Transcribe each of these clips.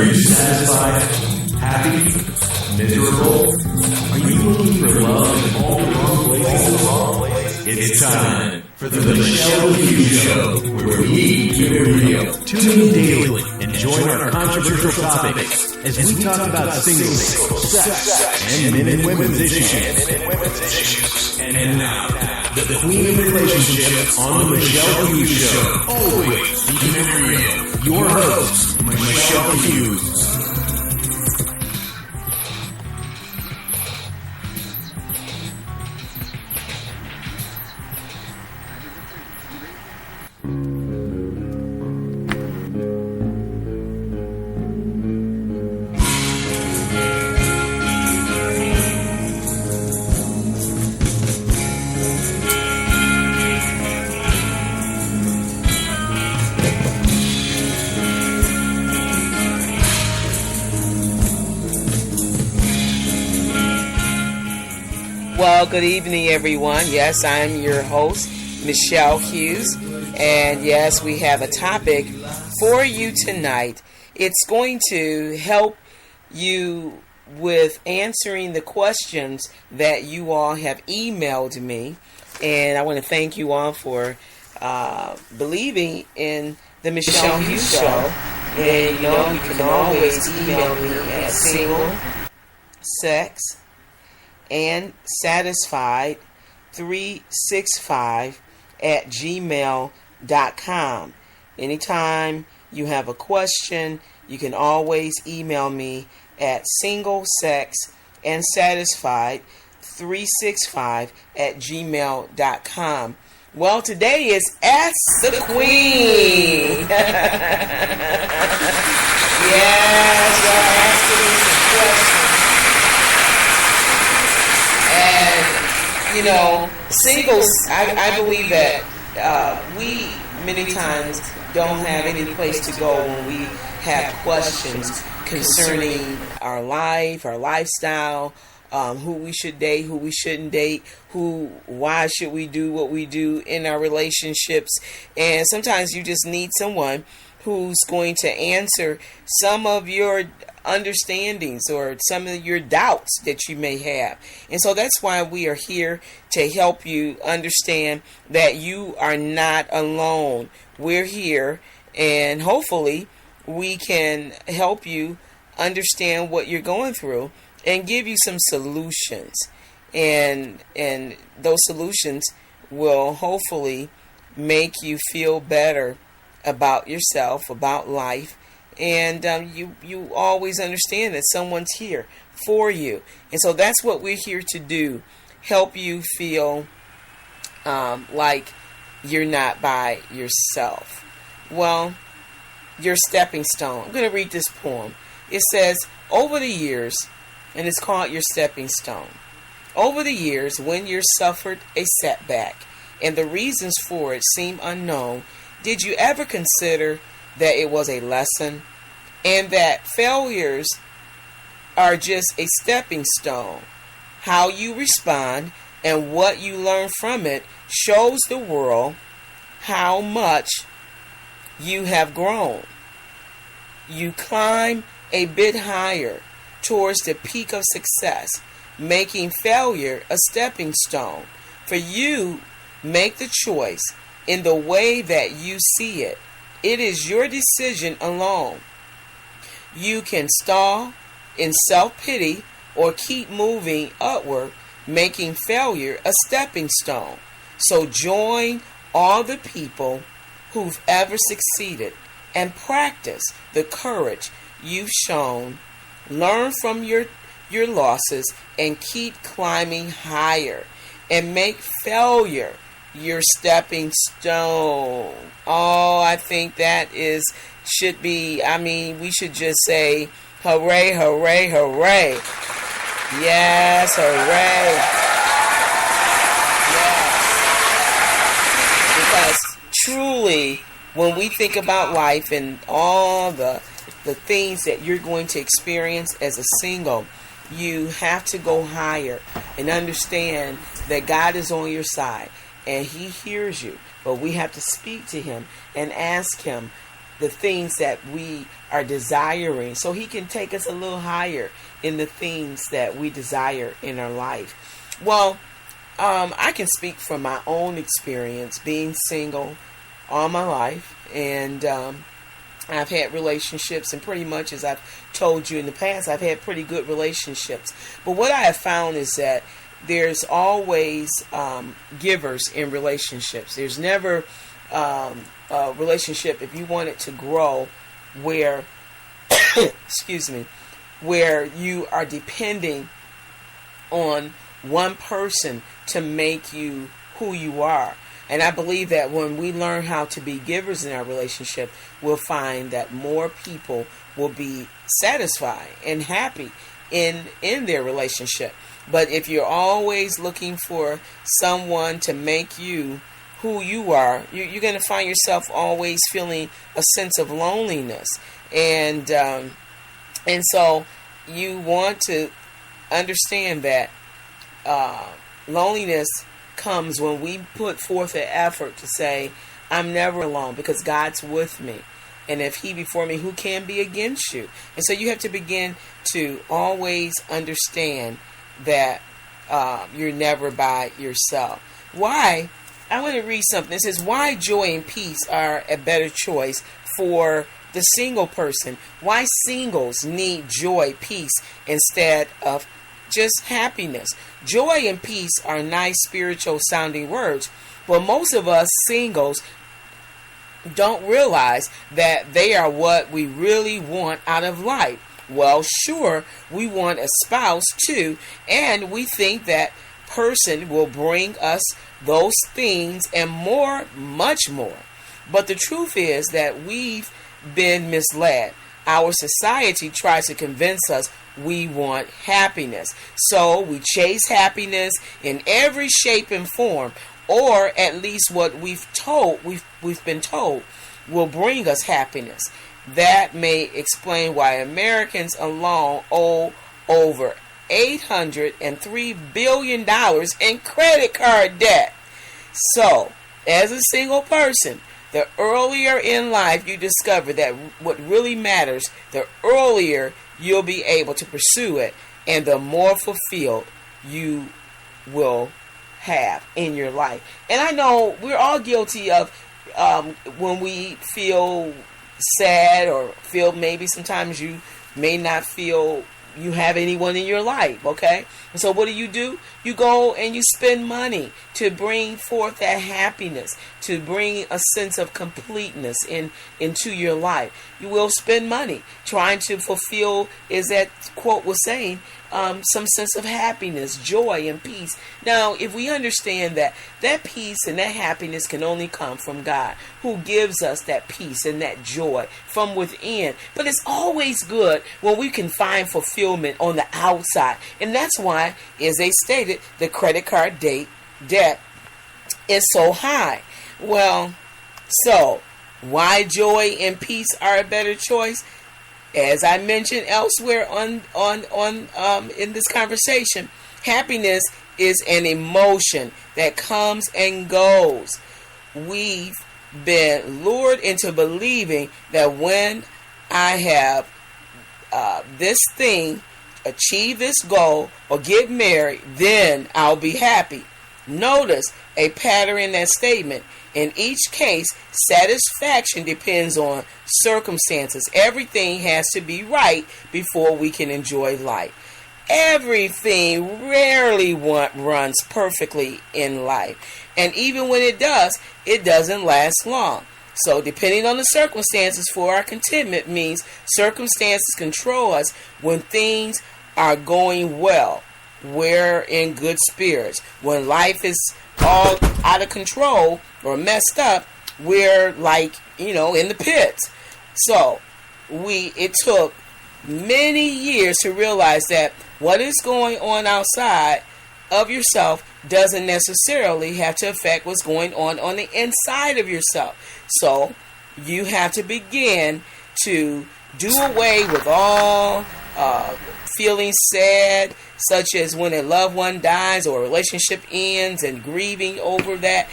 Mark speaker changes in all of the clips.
Speaker 1: you satisfied, happy, miserable? Are you looking for love in all the wrong places? It's time for the Michele Hughes Show, where we keep it real. Tune in daily and join our controversial topics as we talk about singles, sex, and men and women's issues. And now, the queen of relationships on the Michele Hughes Show. Always keeping it real. Your host, Michele Hughes.
Speaker 2: Well, good evening, everyone. Yes, I'm your host, Michele Hughes. And yes, we have a topic for you tonight. It's going to help you with answering the questions that you all have emailed me. And I want to thank you all for believing in the Michele Hughes Show. And you can always email me at single, sex, and satisfied 365 at gmail.com. Anytime you have a question, you can always email me at single, sex, and satisfied 365 at gmail.com. Well, today is Ask the Queen. Yes, you're asking me some questions. Singles, I believe that we many times don't have any place to go when we have questions concerning our life, our lifestyle, who we should date, who we shouldn't date, why should we do what we do in our relationships. And sometimes you just need someone who's going to answer some of your understandings or some of your doubts that you may have. And so that's why we are here to help you understand that you are not alone. We're here, and hopefully we can help you understand what you're going through and give you some solutions. And those solutions will hopefully make you feel better about yourself, about life. And you always understand that someone's here for you. And so that's what we're here to do. Help you feel like you're not by yourself. Well, your stepping stone. I'm going to read this poem. It says, over the years, and it's called Your Stepping Stone. Over the years, when you suffered a setback and the reasons for it seem unknown, did you ever consider that it was a lesson and that failures are just a stepping stone? How you respond and what you learn from it shows the world how much you have grown. You climb a bit higher towards the peak of success, making failure a stepping stone. For you, make the choice in the way that you see it. It is your decision alone. You can stall in self-pity or keep moving upward, making failure a stepping stone. So join all the people who've ever succeeded and practice the courage you've shown. Learn from your losses and keep climbing higher, and make failure your stepping stone. Oh, I think that should be, we should just say, hooray, hooray, hooray. Yes, hooray. Yes. Because truly, when we think about life and all the things that you're going to experience as a single, you have to go higher and understand that God is on your side and He hears you. But we have to speak to Him and ask Him the things that we are desiring, so he can take us a little higher in the things that we desire in our life. Well, I can speak from my own experience being single all my life, and I've had relationships, and pretty much as I've told you in the past, I've had pretty good relationships. But what I have found is that there's always givers in relationships. There's never a relationship, if you want it to grow, where excuse me, where you are depending on one person to make you who you are. And I believe that when we learn how to be givers in our relationship, we'll find that more people will be satisfied and happy in their relationship. But if you're always looking for someone to make you who you are, you're going to find yourself always feeling a sense of loneliness. And so you want to understand that loneliness comes when we put forth an effort to say, I'm never alone because God's with me. And if he before me, who can be against you? And so you have to begin to always understand that you're never by yourself. Why? I want to read something. It says, why joy and peace are a better choice for the single person. Why singles need joy, peace, instead of just happiness. Joy and peace are nice spiritual sounding words, but most of us singles don't realize that they are what we really want out of life. Well, sure, we want a spouse too, and we think that person will bring us those things and more, much more. But the truth is that we've been misled. Our society tries to convince us we want happiness. So we chase happiness in every shape and form, or at least what we've been told will bring us happiness. That may explain why Americans alone owe over $803 billion in credit card debt. So, as a single person, the earlier in life you discover that what really matters, the earlier you'll be able to pursue it, and the more fulfilled you will have in your life. And I know we're all guilty of when we feel sad, or feel maybe sometimes you may not feel you have anyone in your life, okay? And so what do? You go and you spend money to bring forth that happiness, to bring a sense of completeness into your life. You will spend money trying to fulfill, as that quote was saying, some sense of happiness, joy, and peace. Now, if we understand that peace and that happiness can only come from God, who gives us that peace and that joy from within. But it's always good when we can find fulfillment on the outside. And that's why, as they stated, the credit card debt is so high. Well, so why joy and peace are a better choice? As I mentioned elsewhere on in this conversation, happiness is an emotion that comes and goes. We've been lured into believing that when I have this thing, achieve this goal, or get married, then I'll be happy. Notice a pattern in that statement. In each case, satisfaction depends on circumstances. Everything has to be right before we can enjoy life. Everything rarely runs perfectly in life. And even when it does, it doesn't last long. So depending on the circumstances for our contentment means circumstances control us when things are going well. We're in good spirits. When life is all out of control or messed up, we're in the pits. So it took many years to realize that what is going on outside of yourself doesn't necessarily have to affect what's going on the inside of yourself. So you have to begin to do away with all feeling sad, such as when a loved one dies or a relationship ends, and grieving over that.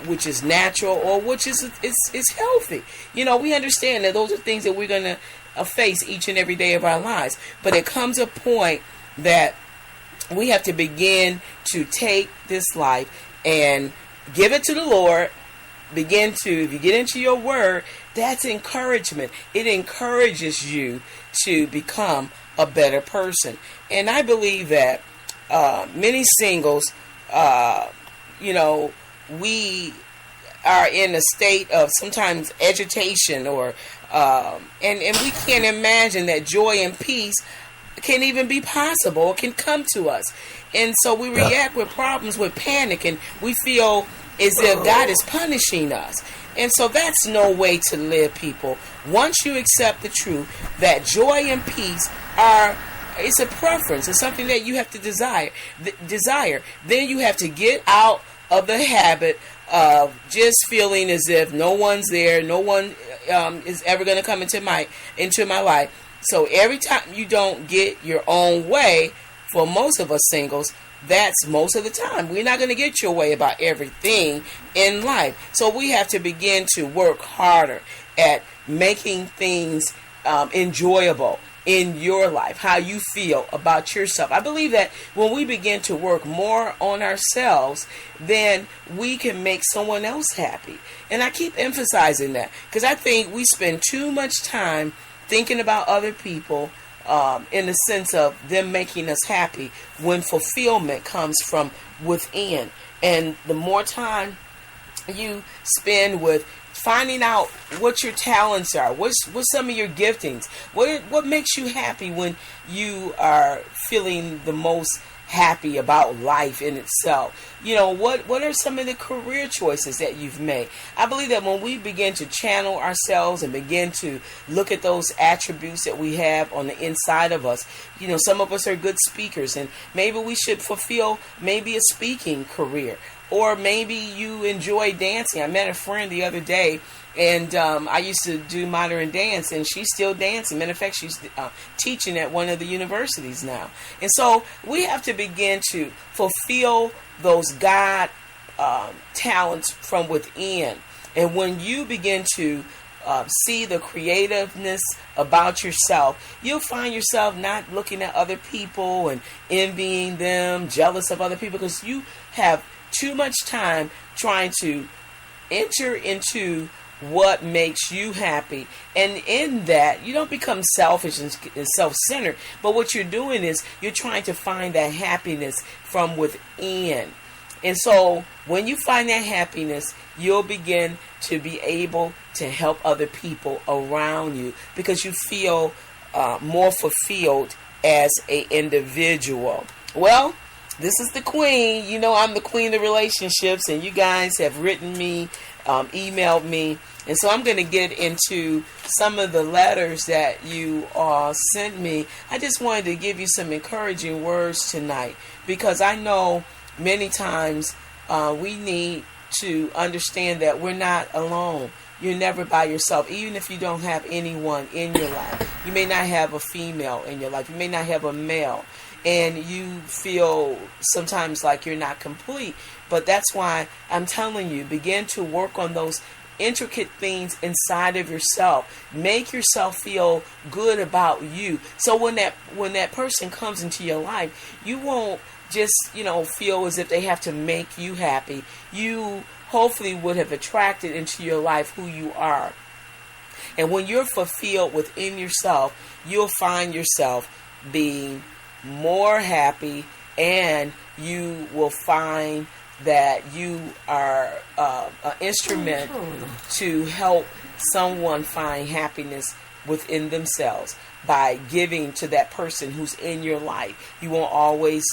Speaker 2: which is natural or which is healthy. We understand that those are things that we're going to face each and every day of our lives. But it comes a point that we have to begin to take this life and give it to the Lord. If you get into your word, that's encouragement. It encourages you to become a better person. And I believe that many singles, we are in a state of sometimes agitation or and we can't imagine that joy and peace can even be possible or can come to us. And so we react with problems with panic, and we feel as if God is punishing us. And so that's no way to live, people. Once you accept the truth that joy and peace it's a preference. It's something that you have to desire. Then you have to get out of the habit of just feeling as if no one's there, no one is ever going to come into my life. So every time you don't get your own way, for most of us singles, that's most of the time. We're not going to get your way about everything in life. So we have to begin to work harder at making things enjoyable in your life, how you feel about yourself. I believe that when we begin to work more on ourselves, then we can make someone else happy. And I keep emphasizing that because I think we spend too much time thinking about other people in the sense of them making us happy when fulfillment comes from within. And the more time you spend with finding out what your talents are, what's some of your giftings, what makes you happy when you are feeling the most happy about life in itself. What are some of the career choices that you've made? I believe that when we begin to channel ourselves and begin to look at those attributes that we have on the inside of us, some of us are good speakers, and maybe we should fulfill maybe a speaking career. Or maybe you enjoy dancing. I met a friend the other day, and I used to do modern dance, and she's still dancing. Matter of fact, she's teaching at one of the universities now. And so we have to begin to fulfill those God talents from within. And when you begin to see the creativeness about yourself, you'll find yourself not looking at other people and envying them, jealous of other people, because you have too much time trying to enter into what makes you happy. And in that, you don't become selfish and self-centered, but what you're doing is you're trying to find that happiness from within. And so when you find that happiness, you'll begin to be able to help other people around you because you feel more fulfilled as an individual. Well, this is the queen. I'm the queen of relationships, and you guys have written me, emailed me, and so I'm going to get into some of the letters that you sent me. I just wanted to give you some encouraging words tonight because I know many times we need to understand that we're not alone. You're never by yourself, even if you don't have anyone in your life. You may not have a female in your life. You may not have a male. And you feel sometimes like you're not complete. But that's why I'm telling you, begin to work on those intricate things inside of yourself. Make yourself feel good about you. So when that person comes into your life, you won't just, feel as if they have to make you happy. You hopefully would have attracted into your life who you are. And when you're fulfilled within yourself, you'll find yourself being more happy, and you will find that you are an instrument to help someone find happiness within themselves by giving to that person who's in your life. You won't always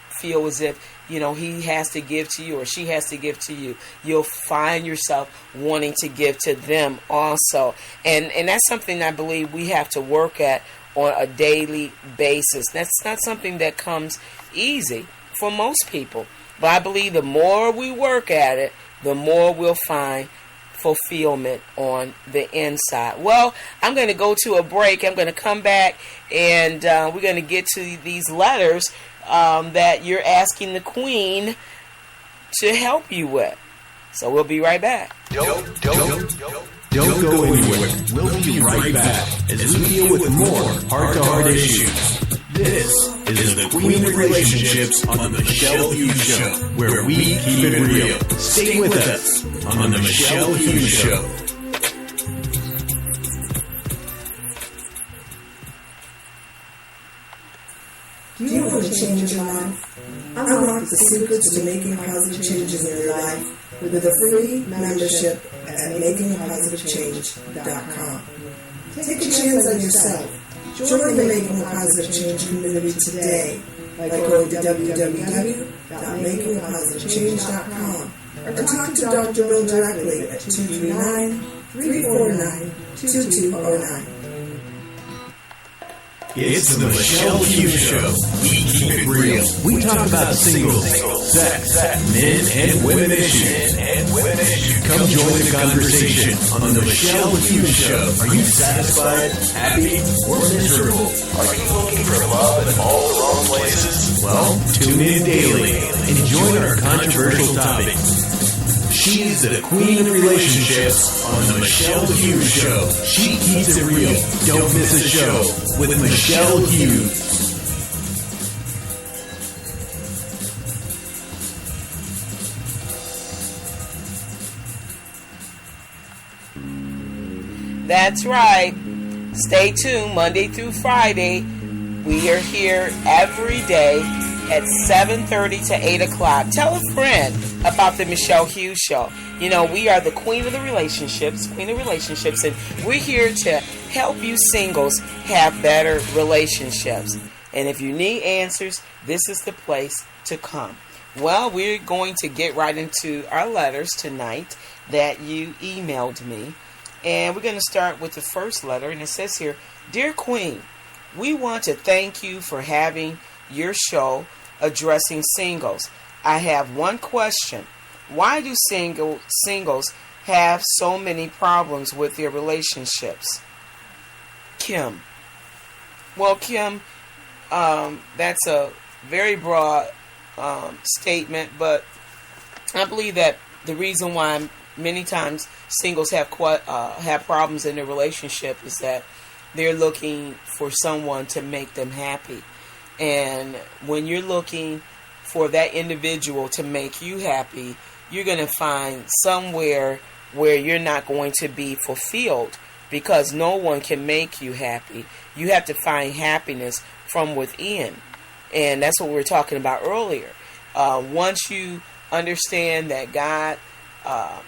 Speaker 2: feel as if he has to give to you or she has to give to you. You'll find yourself wanting to give to them also, and that's something I believe we have to work at on a daily basis. That's not something that comes easy for most people. But I believe the more we work at it, the more we'll find fulfillment on the inside. Well, I'm going to go to a break. I'm going to come back, and we're going to get to these letters that you're asking the Queen to help you with. So we'll be right back.
Speaker 1: Don't go anywhere. We'll be right back as we deal with more heart-to-heart issues. This is the Queen of Relationships on the Michele Hughes Show, where we keep it real. Stay with us on the Michele Hughes Show.
Speaker 3: Do you want to change your life? Unlock the secrets to making positive changes in your life with a free membership at makingpositivechange.com. Take a chance on yourself. Join the Making a Positive Change community today by going to www.makingpositivechange.com or talk to Dr. Bill directly at 239-349-2209.
Speaker 1: It's the Michele Hughes Show. We keep it real. We talk about singles, sex, men and women issues. Come join the conversation on the Michele Hughes Show. Are you satisfied, happy, or miserable? Are you looking for love in all the wrong places? Well, tune in daily and join our controversial topics. She's the Queen of Relationships on the Michele Hughes Show. She keeps it real. Don't miss a show with Michele Hughes.
Speaker 2: That's right. Stay tuned Monday through Friday. We are here every day at 7:30 to 8 o'clock. Tell a friend about the Michele Hughes Show. You know, we are the Queen of Relationships, and we're here to help you singles have better relationships. And if you need answers, this is the place to come. Well, we're going to get right into our letters tonight that you emailed me. And we're going to start with the first letter, and it says here, Dear Queen, we want to thank you for having your show addressing singles. I have one question. Why do singles have so many problems with their relationships? Kim. Well, Kim, that's a very broad statement, but I believe that the reason why many times singles have problems in their relationship is that they're looking for someone to make them happy. And when you're looking for that individual to make you happy, you're going to find somewhere where you're not going to be fulfilled, because no one can make you happy. You have to find happiness from within. And that's what we were talking about earlier. Once you understand that God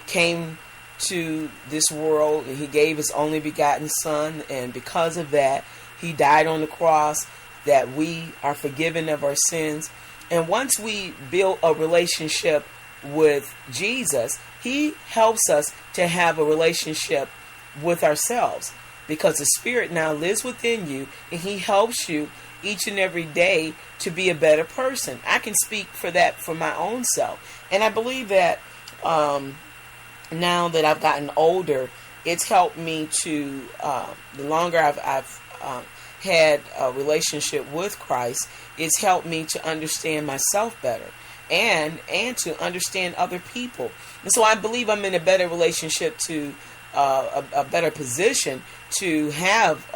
Speaker 2: came to this world and He gave His only begotten Son, and because of that, He died on the cross, that we are forgiven of our sins. And once we build a relationship with Jesus, He helps us to have a relationship with ourselves, because the Spirit now lives within you, and He helps you each and every day to be a better person. I can speak for that for my own self. And I believe that now that I've gotten older, it's helped me to, the longer I've had a relationship with Christ, it's helped me to understand myself better and to understand other people. And so I believe I'm in a better relationship to a better position to have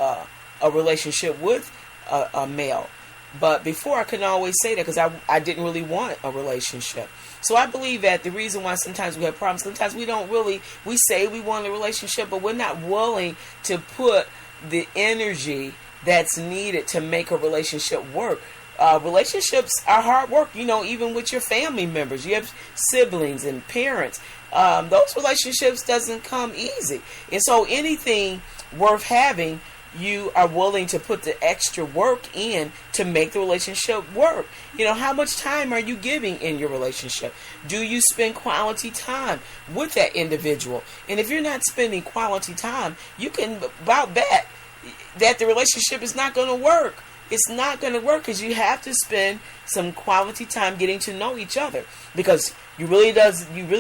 Speaker 2: a relationship with a male. But before, I couldn't always say that because I didn't really want a relationship. So I believe that the reason why sometimes we have problems, sometimes we say we want a relationship, but we're not willing to put the energy that's needed to make a relationship work. Relationships are hard work, even with your family members. You have siblings and parents. Those relationships doesn't come easy. And so anything worth having, you are willing to put the extra work in to make the relationship work. How much time are you giving in your relationship? Do you spend quality time with that individual? And if you're not spending quality time, you can about bet that the relationship is not going to work. It's not going to work because you have to spend some quality time getting to know each other, because you really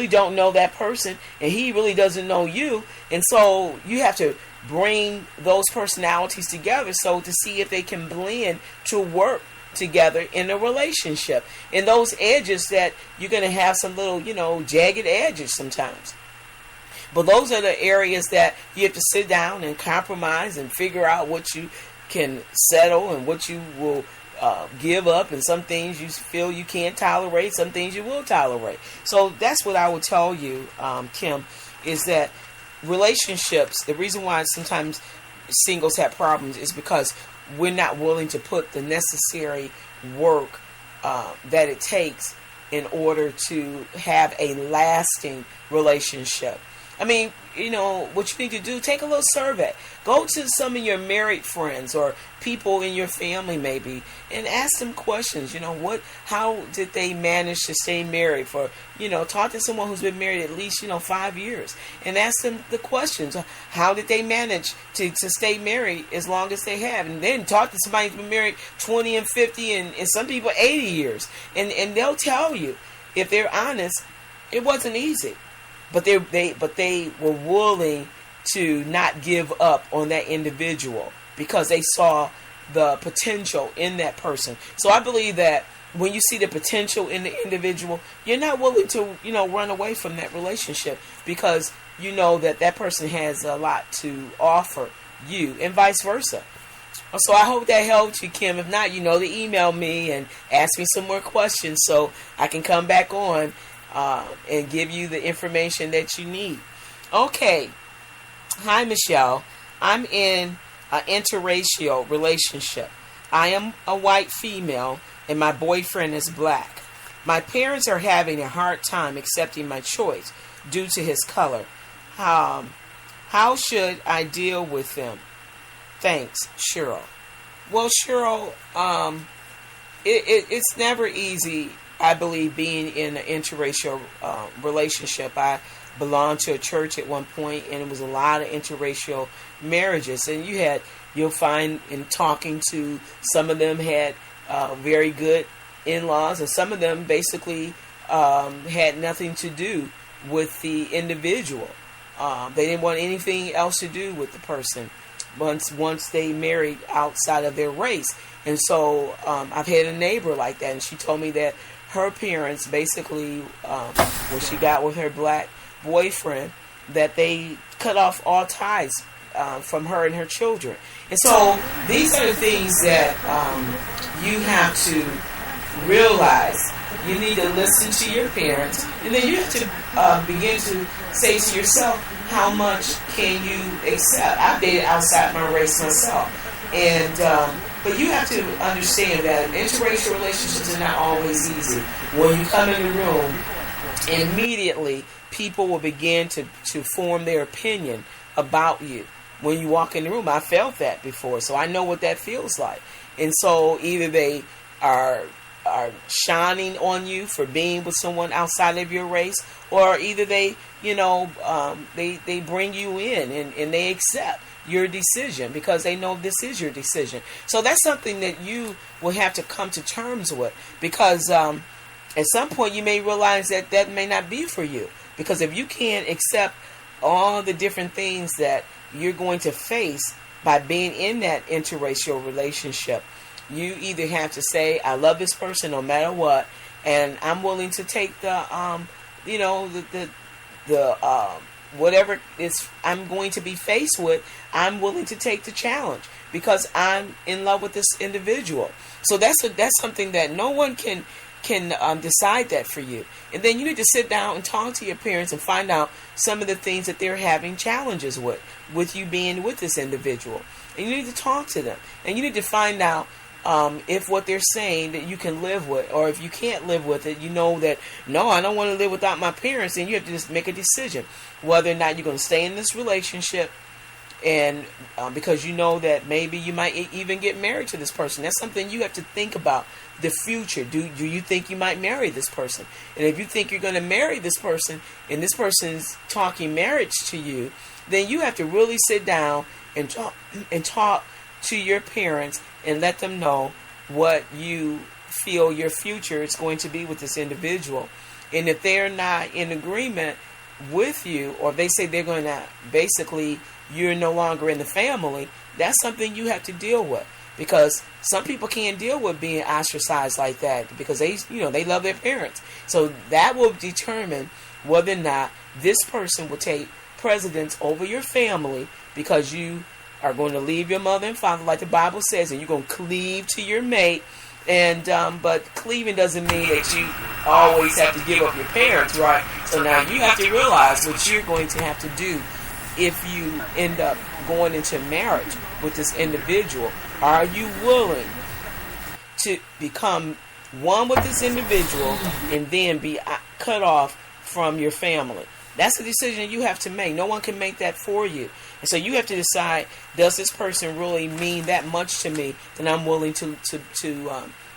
Speaker 2: don't know that person, and he really doesn't know you. And so you have to bring those personalities together so to see if they can blend to work together in a relationship. And those edges that you're going to have some little, jagged edges sometimes. But those are the areas that you have to sit down and compromise and figure out what you can settle and what you will give up, and some things you feel you can't tolerate, some things you will tolerate. So that's what I would tell you, Kim, is that relationships, the reason why sometimes singles have problems is because we're not willing to put the necessary work that it takes in order to have a lasting relationship. I mean, what you need to do, take a little survey. Go to some of your married friends or people in your family maybe and ask them questions. How did they manage to stay married for, talk to someone who's been married at least, 5 years and ask them the questions. How did they manage to stay married as long as they have? And then talk to somebody who's been married 20 and 50 and some people 80 years. And they'll tell you, if they're honest, it wasn't easy. But they were willing to not give up on that individual because they saw the potential in that person. So I believe that when you see the potential in the individual, you're not willing to, run away from that relationship because you know that person has a lot to offer you and vice versa. So I hope that helped you, Kim. If not, to email me and ask me some more questions so I can come back on and give you the information that you need. Okay. Hi, Michelle. I'm in an interracial relationship. I am a white female and my boyfriend is black. My parents are having a hard time accepting my choice due to his color. How should I deal with them? Thanks, Cheryl. Well, Cheryl, it's never easy, I believe, being in an interracial relationship. I belonged to a church at one point, and it was a lot of interracial marriages. And you'll find in talking to some of them had very good in-laws, and some of them basically had nothing to do with the individual. They didn't want anything else to do with the person once they married outside of their race. And so I've had a neighbor like that, and she told me that her parents basically, when she got with her black boyfriend, that they cut off all ties from her and her children. And so these are the things that you have to realize. You need to listen to your parents, and then you have to begin to say to yourself, how much can you accept? I've dated outside my race myself, and but you have to understand that interracial relationships are not always easy. When you come in the room, immediately people will begin to form their opinion about you. When you walk in the room, I felt that before, so I know what that feels like. And so either they are shining on you for being with someone outside of your race, or either they they bring you in and they accept your decision because they know this is your decision. So that's something that you will have to come to terms with, because at some point you may realize that may not be for you, because if you can't accept all the different things that you're going to face by being in that interracial relationship, you either have to say, I love this person no matter what, and I'm willing to take the whatever I'm going to be faced with, I'm willing to take the challenge because I'm in love with this individual. So that's something that no one can decide that for you. And then you need to sit down and talk to your parents and find out some of the things that they're having challenges with you being with this individual. And you need to talk to them, and you need to find out if what they're saying that you can live with, or if you can't live with it, that, no, I don't want to live without my parents. And you have to just make a decision whether or not you're going to stay in this relationship, and because you know that maybe you might even get married to this person. That's something you have to think about, the future. Do you think you might marry this person? And if you think you're going to marry this person and this person's talking marriage to you, then you have to really sit down and talk to your parents and let them know what you feel your future is going to be with this individual. And if they're not in agreement with you, or they say they're going to basically, you're no longer in the family, that's something you have to deal with. because some people can't deal with being ostracized like that because they love their parents. So that will determine whether or not this person will take precedence over your family, because you are going to leave your mother and father like the Bible says, and you're going to cleave to your mate. And but cleaving doesn't mean that you always have to give up your parents, right? So now you have to realize what you're going to have to do if you end up going into marriage with this individual. Are you willing to become one with this individual and then be cut off from your family? That's a decision you have to make. No one can make that for you. And so you have to decide, does this person really mean that much to me that I'm willing to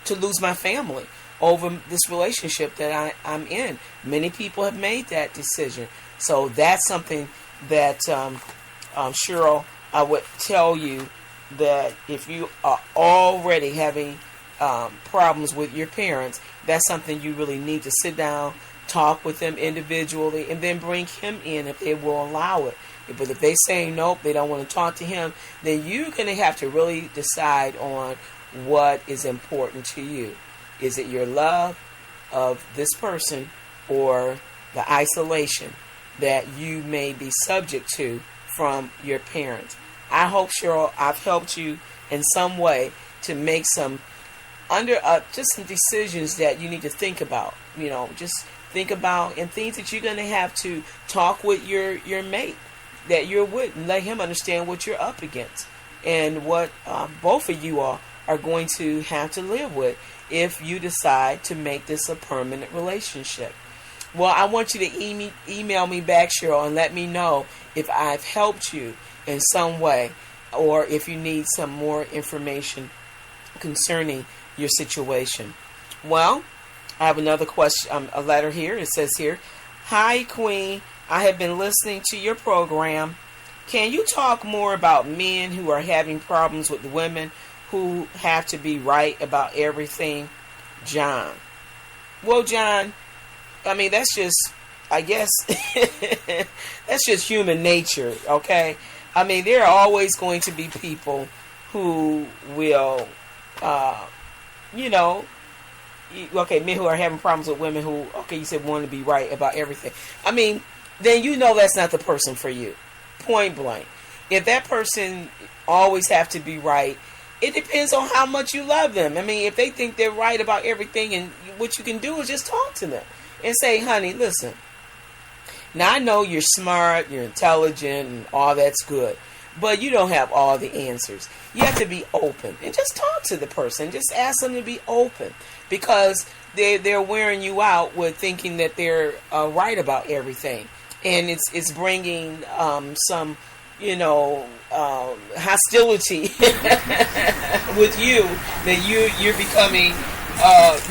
Speaker 2: lose my family over this relationship that I'm in? Many people have made that decision. So that's something that, Cheryl, I would tell you, that if you are already having problems with your parents, that's something you really need to sit down, talk with them individually, and then bring him in if they will allow it. But if they say nope, they don't want to talk to him, then you're going to have to really decide on what is important to you. Is it your love of this person or the isolation that you may be subject to from your parents? I hope, Cheryl, I've helped you in some way to make some just some decisions that you need to think about. Just think about, and things that you're going to have to talk with your mate that you're with, and let him understand what you're up against and what both of you are going to have to live with if you decide to make this a permanent relationship. Well, I want you to email me back, Cheryl, and let me know if I've helped you in some way, or if you need some more information concerning your situation. Well, I have another question, a letter here. It says here, "Hi, Queen. I have been listening to your program. Can you talk more about men who are having problems with women who have to be right about everything? John." Well, John, I mean, that's just, I guess, that's just human nature, okay? I mean, there are always going to be people who will, men who are having problems with women who, you said want to be right about everything. I mean, then that's not the person for you. Point blank. If that person always have to be right, it depends on how much you love them. I mean, if they think they're right about everything, and what you can do is just talk to them and say, "Honey, listen, now I know you're smart, you're intelligent, and all that's good, but you don't have all the answers. You have to be open and just talk to the person. Just ask them to be open, because they're wearing you out with thinking that they're right about everything, and it's bringing some hostility with you, that you're becoming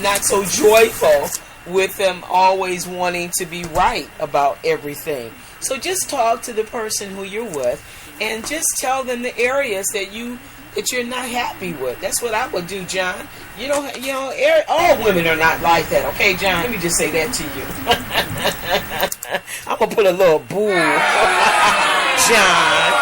Speaker 2: not so joyful with them always wanting to be right about everything. So just talk to the person who you're with and just tell them the areas that you're not happy with. That's what I would do, John. All women are not like that, okay, John? Let me just say that to you. I'm going to put a little boo, John.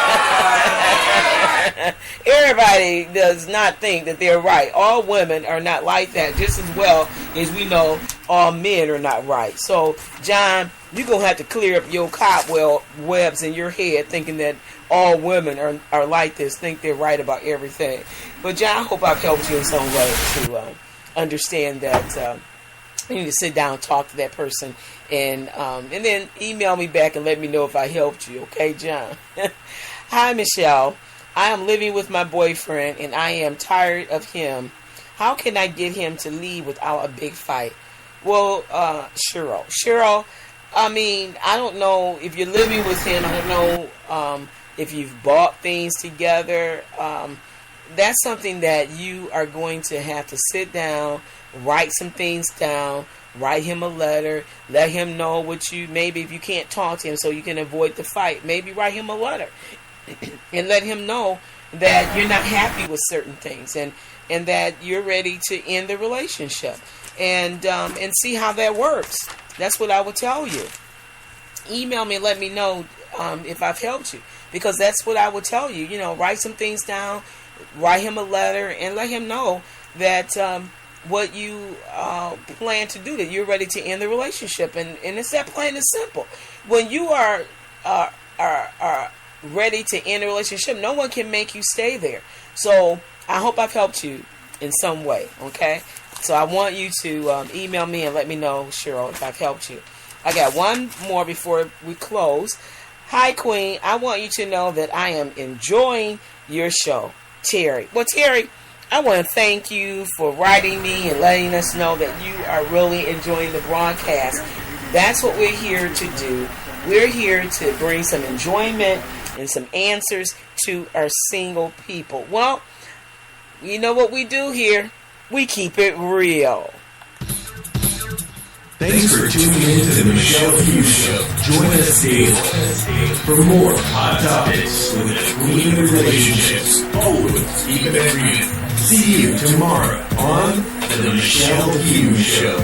Speaker 2: Everybody does not think that they're right. All women are not like that, just as well as we know all men are not right. So, John, you're going to have to clear up your cobwebs in your head thinking that all women are like this, think they're right about everything. But, John, I hope I've helped you in some way to understand that you need to sit down and talk to that person, and then email me back and let me know if I helped you. Okay, John? "Hi, Michele. I am living with my boyfriend, and I am tired of him. How can I get him to leave without a big fight?" Well, Cheryl, I mean, I don't know if you're living with him. I don't know if you've bought things together. That's something that you are going to have to sit down, write some things down, write him a letter, let him know maybe if you can't talk to him so you can avoid the fight, maybe write him a letter and let him know that you're not happy with certain things, and that you're ready to end the relationship, and see how that works. That's what I would tell you. Email me and let me know if I've helped you, because that's what I would tell you. Write some things down write him a letter and let him know that what you plan to do, that you're ready to end the relationship. And it's that plain and simple. When you are ready to end a relationship, no one can make you stay there. So I hope I've helped you in some way, okay? So I want you to email me and let me know, Cheryl, if I've helped you. I got one more before we close. Hi, Queen. I want you to know that I am enjoying your show. Terry. Well, Terry, I want to thank you for writing me and letting us know that you are really enjoying the broadcast. That's what we're here to do. We're here to bring some enjoyment and some answers to our single people. Well, you know what we do here? We keep it real.
Speaker 1: Thanks for tuning in to the Michele Hughes Show. Join us daily for more hot topics with the queen of relationships. Always keep it real. See you tomorrow on the Michele Hughes Show.